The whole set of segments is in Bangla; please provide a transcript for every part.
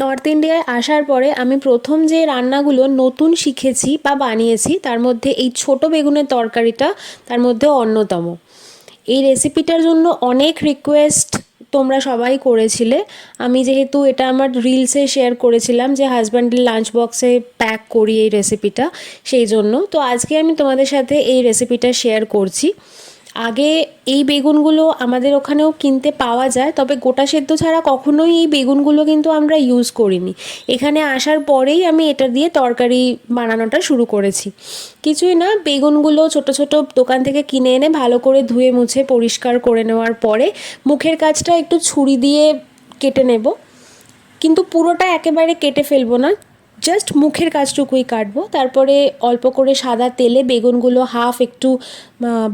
নর্থ ইন্ডিয়ায় আসার পরে আমি প্রথম যে রান্নাগুলো নতুন শিখেছি বা বানিয়েছি তার মধ্যে এই ছোট বেগুনের তরকারিটা তার মধ্যে অন্যতম। এই রেসিপিটার জন্য অনেক রিকোয়েস্ট তোমরা সবাই করেছিলে। আমি যেহেতু এটা আমার রিলসে শেয়ার করেছিলাম যে হাজব্যান্ডের লাঞ্চ বক্সে প্যাক করি এই রেসিপিটা, সেই জন্য তো আজকে আমি তোমাদের সাথে এই রেসিপিটা শেয়ার করছি। আগে এই বেগুনগুলো আমাদের ওখানেও কিনতে পাওয়া যায়, তবে গোটা সেদ্ধ ছাড়া কখনোই এই বেগুনগুলো কিন্তু আমরা ইউজ করিনি। এখানে আসার পরেই আমি এটা দিয়ে তরকারি বানানোটা শুরু করেছি। কিছুই না, বেগুনগুলো ছোট ছোট দোকান থেকে কিনে এনে ভালো করে ধুয়ে মুছে পরিষ্কার করে নেওয়ার পরে মুখের কাজটা একটু ছুরি দিয়ে কেটে নেব, কিন্তু পুরোটা একেবারে কেটে ফেলবো না, জাস্ট মুখের কাজটুকুই কাটবো। তারপরে অল্প করে সাদা তেলে বেগুনগুলো হাফ একটু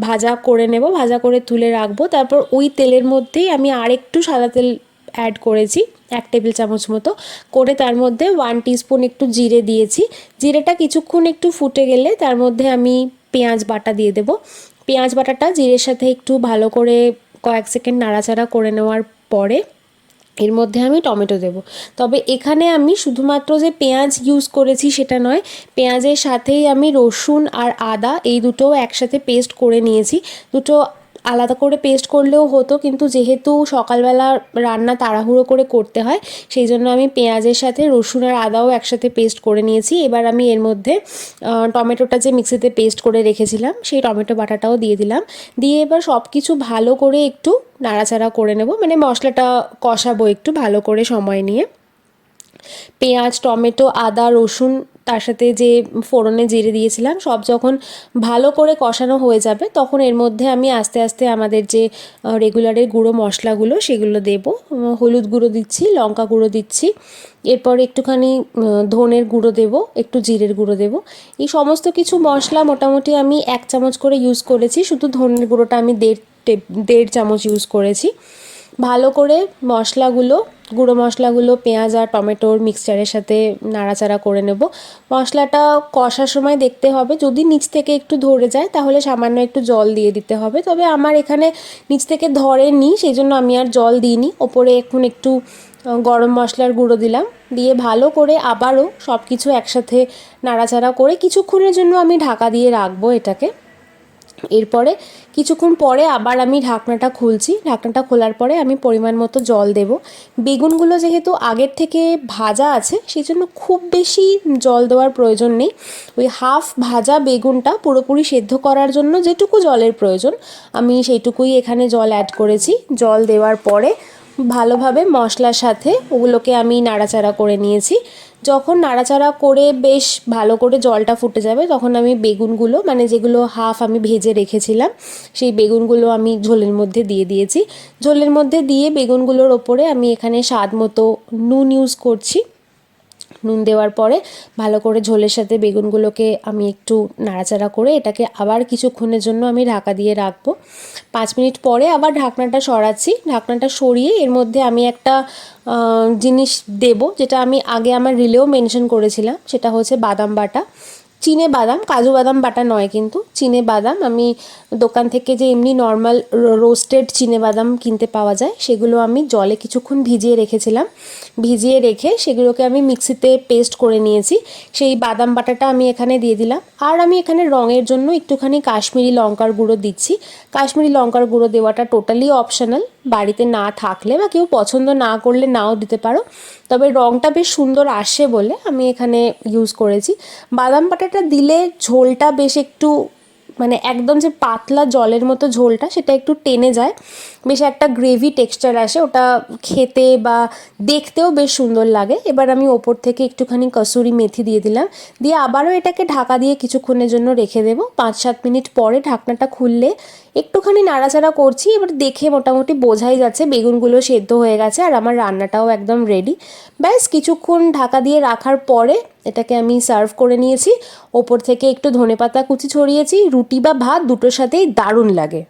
ভাজা করে নেব, ভাজা করে তুলে রাখবো। তারপর ওই তেলের মধ্যেই আমি আরেকটু সাদা তেল অ্যাড করেছি, 1 টেবিল চামচ মতো করে, তার মধ্যে 1 টিস্পুন একটু জিরে দিয়েছি। জিরেটা কিছুক্ষণ একটু ফুটে গেলে তার মধ্যে আমি পেঁয়াজ বাটা দিয়ে দেব। পেঁয়াজ বাটাটা জিরের সাথে একটু ভালো করে কয়েক সেকেন্ড নাড়াচাড়া করে নেওয়ার পরে এর মধ্যে আমি টমেটো দেব। তবে এখানে আমি শুধুমাত্র যে পেঁয়াজ ইউজ করেছি সেটা নয়, পেঁয়াজের সাথেই আমি রসুন আর আদা এই দুটোও একসাথে পেস্ট করে নিয়েছি। দুটো আলাদা করে পেস্ট করলেও হতো, কিন্তু যেহেতু সকালবেলা রান্না তাড়াহুড়ো করে করতে হয় সেই জন্য আমি পেঁয়াজের সাথে রসুন আর আদাও একসাথে পেস্ট করে নিয়েছি। এবার আমি এর মধ্যে টমেটোটা যে মিক্সিতে পেস্ট করে রেখেছিলাম সেই টমেটো বাটাটাও দিয়ে দিলাম। দিয়ে এবার সব কিছু ভালো করে একটু নাড়াচাড়া করে নেব, মানে মশলাটা কষাবো একটু ভালো করে সময় নিয়ে। পেঁয়াজ, টমেটো, আদা, রসুন, তার সাথে যে ফোড়নে জিরে দিয়েছিলাম সব যখন ভালো করে কষানো হয়ে যাবে তখন এর মধ্যে আমি আস্তে আস্তে আমাদের যে রেগুলারের গুঁড়ো মশলাগুলো সেগুলো দেব। হলুদ গুঁড়ো দিচ্ছি, লঙ্কা গুঁড়ো দিচ্ছি, এরপর একটুখানি ধনের গুঁড়ো দেব, একটু জিরের গুঁড়ো দেব। এই সমস্ত কিছু মশলা মোটামুটি আমি 1 চামচ করে ইউজ করেছি, শুধু ধনের গুঁড়োটা আমি দেড় চামচ ইউজ করেছি। ভালো করে মশলাগুলো, গুঁড়ো মশলাগুলো পেঁয়াজ আর টমেটোর মিক্সচারের সাথে নাড়াচাড়া করে নেব। মশলাটা কষার সময় দেখতে হবে যদি নিচ থেকে একটু ধরে যায় তাহলে সামান্য একটু জল দিয়ে দিতে হবে, তবে আমার এখানে নিচ থেকে ধরেনি সেই জন্য আমি আর জল দিইনি। ওপরে এখন একটু গরম মশলার গুঁড়ো দিলাম, দিয়ে ভালো করে আবারও সব কিছু একসাথে নাড়াচাড়া করে কিছুক্ষণের জন্য আমি ঢাকা দিয়ে রাখবো এটাকে। এরপরে কিছুক্ষণ পরে আবার আমি ঢাকনাটা খুলছি, ঢাকনাটা খোলার পরে আমি পরিমাণ মতো জল দেব। বেগুনগুলো যেহেতু আগের থেকে ভাজা আছে সেই জন্য খুব বেশি জল দেওয়ার প্রয়োজন নেই। ওই হাফ ভাজা বেগুনটা পুরোপুরি সেদ্ধ করার জন্য যেটুকু জলের প্রয়োজন আমি সেইটুকুই এখানে জল অ্যাড করেছি। জল দেওয়ার পরে ভালোভাবে মশলার সাথে ওগুলোকে আমি নাড়াচাড়া করে নিয়েছি। যখন নাড়াচাড়া করে বেশ ভালো করে জলটা ফুটে যাবে তখন আমি বেগুনগুলো, মানে যেগুলো হাফ আমি ভেজে রেখেছিলাম সেই বেগুনগুলো আমি ঝোলের মধ্যে দিয়ে দিয়েছি। ঝোলের মধ্যে দিয়ে বেগুনগুলোর ওপরে আমি এখানে স্বাদ মতো নুন ইউজ করছি। নুন দেওয়ার পরে ভালো করে ঝোলের সাথে বেগুনগুলোকে আমি একটু নাড়াচাড়া করে এটাকে আবার কিছুক্ষণের জন্য আমি ঢাকা দিয়ে রাখবো। 5 মিনিট পরে আবার ঢাকনাটা সরাচ্ছি, ঢাকনাটা সরিয়ে এর মধ্যে আমি একটা জিনিস দেব যেটা আমি আগে আমার রিলেও মেনশন করেছিলাম, সেটা হচ্ছে বাদাম বাটা। চিনে বাদাম, কাজু বাদাম বাটা নয় কিন্তু চিনে বাদাম। আমি দোকান থেকে যে এমনি নর্মাল রোস্টেড চিনে বাদাম কিনতে পাওয়া যায় সেগুলো আমি জলে কিছুক্ষণ ভিজিয়ে রেখেছিলাম। ভিজিয়ে রেখে সেগুলোকে আমি মিক্সিতে পেস্ট করে নিয়েছি। সেই বাদাম বাটাটা আমি এখানে দিয়ে দিলাম। আর আমি এখানে রঙের জন্য একটুখানি কাশ্মীরি লঙ্কার গুঁড়ো দিচ্ছি। কাশ্মীরি লঙ্কার গুঁড়ো দেওয়াটা টোটালি অপশনাল, বাড়িতে না থাকলে বা কেউ পছন্দ না করলে নাও দিতে পারো, তবে রঙটা বেশ সুন্দর আসে বলে আমি এখানে ইউজ করেছি। বাদাম বাটাটা দিলে ঝোলটা বেশ একটু, মানে একদম যে পাতলা জলের মতো ঝোলটা সেটা একটু টেনে যায়, বেশ একটা গ্রেভি টেক্সচার আসে, ওটা খেতে বা দেখতেও বেশ সুন্দর লাগে। এবার আমি ওপর থেকে একটুখানি কসুরি মেথি দিয়ে দিলাম, দিয়ে আবারও এটাকে ঢাকা দিয়ে কিছুক্ষণের জন্য রেখে দেবো। 5-7 মিনিট পরে ঢাকনাটা খুললে একটুখানি নাড়াচাড়া করছি, এবার দেখে মোটামুটি বোঝাই যাচ্ছে বেগুনগুলো সেদ্ধ হয়ে গেছে আর আমার রান্নাটাও একদম রেডি। ব্যাস কিছুক্ষণ ঢাকা দিয়ে রাখার পরে এটাকে আমি সার্ভ করে নিয়েছি। ওপর থেকে একটু ধনেপাতা কুচি ছড়িয়েছি, রুটি বা ভাত দুটোর সাথেই দারুণ লাগে।